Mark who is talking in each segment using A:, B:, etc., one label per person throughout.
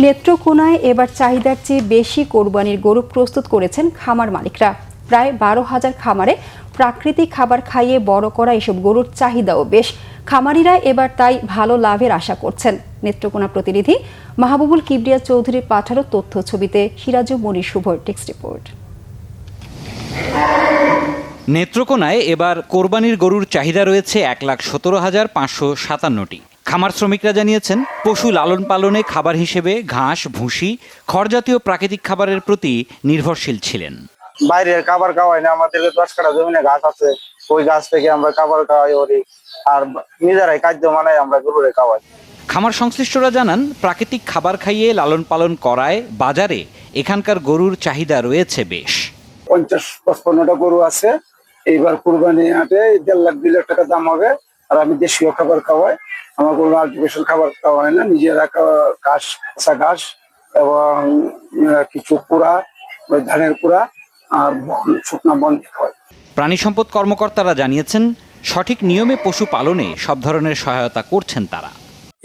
A: নেত্রকোনায় এবার চাহিদার চেয়ে বেশি কোরবানির গরু প্রস্তুত করেছেন খামার মালিকরা। প্রায় 12,000 খামারে প্রাকৃতিক খাবার খাইয়ে বড় করা এসব গরুর চাহিদাও বেশ। খামারিরা এবার তাই ভালো লাভের আশা করছেন। নেত্রকোনা প্রতিনিধি মাহবুবুল কিবরিয়া চৌধুরীর পাঠানো তথ্য ছবিতে সিরাজু মনির শুভর টেক্সট রিপোর্ট।
B: নেত্রকোনায় এবার কোরবানির গরুর চাহিদা রয়েছে 1,17,557টি। খামার শ্রমিকরা জানিয়েছেন, পশু লালন পালনে খাবার হিসেবে ঘাস, ভুসি, খড়জাতীয় প্রাকৃতিক খাবারের প্রতি নির্ভরশীল ছিলেন।
C: বাইরের খাবার খাওয়াই না, আমাদের 10 কাঠা জমিনে গাছ আছে, ওই গাছ থেকে আমরা খাবার খাওয়াই ওরি, আর নিজেরাই খাদ্য বানাই আমরা গরুরে খাওয়াই।
B: খামার সংশ্লিষ্টরা জানান, প্রাকৃতিক খাবার খাইয়ে লালন পালন করায় বাজারে এখানকার গরুর চাহিদা রয়েছে বেশ।
C: 50-55টা গরু আছে। এইবার কুরবানি হাটে 1.5 লাখ 2 লাখ টাকা দাম হবে। আর আমি দেশীয় খাবার খাওয়াই, আমার কোনো আর্টিফিশিয়াল খাবার খাওয়াই না, নিজেরা ঘাস, কাঁচা ঘাস এবং কিছু কুড়া, ধানের কুড়া আর শুকনা বন খাওয়াই।
B: প্রাণী সম্পদ কর্মকর্তারা জানিয়েছেন, সঠিক নিয়মে পশু পালনে সব ধরনের সহায়তা করছেন তারা।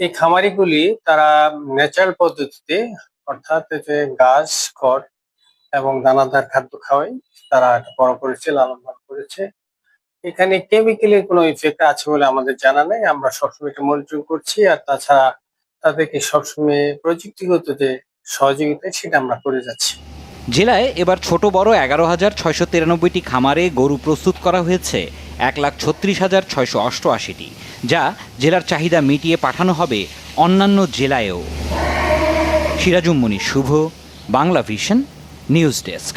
D: এই খামারিগুলি তারা ন্যাচারাল পদ্ধতিতে, অর্থাৎ ঘাস, খড় এবং দানাদার খাদ্য খাওয়াই তারা বড় করেছে, লালন পালন করেছে। এখানে কেমিক্যালের কোনো ইফেক্ট আছে বলে আমাদের জানা নেই। আমরা সবসময় এটা মনিটরিং করছি, আর তাছাড়া তাদেরকে সবসময় প্রযুক্তিগত যে সহযোগিতা সেটা আমরা করে যাচ্ছি।
B: জেলায় এবার ছোট বড় 11,693টি খামারে গরু প্রস্তুত করা হয়েছে 1,36,688টি, যা জেলার চাহিদা মিটিয়ে পাঠানো হবে অন্যান্য জেলায়ও। সিরাজুম মনির শুভ, বাংলা ভিশন, নিউজ ডেস্ক।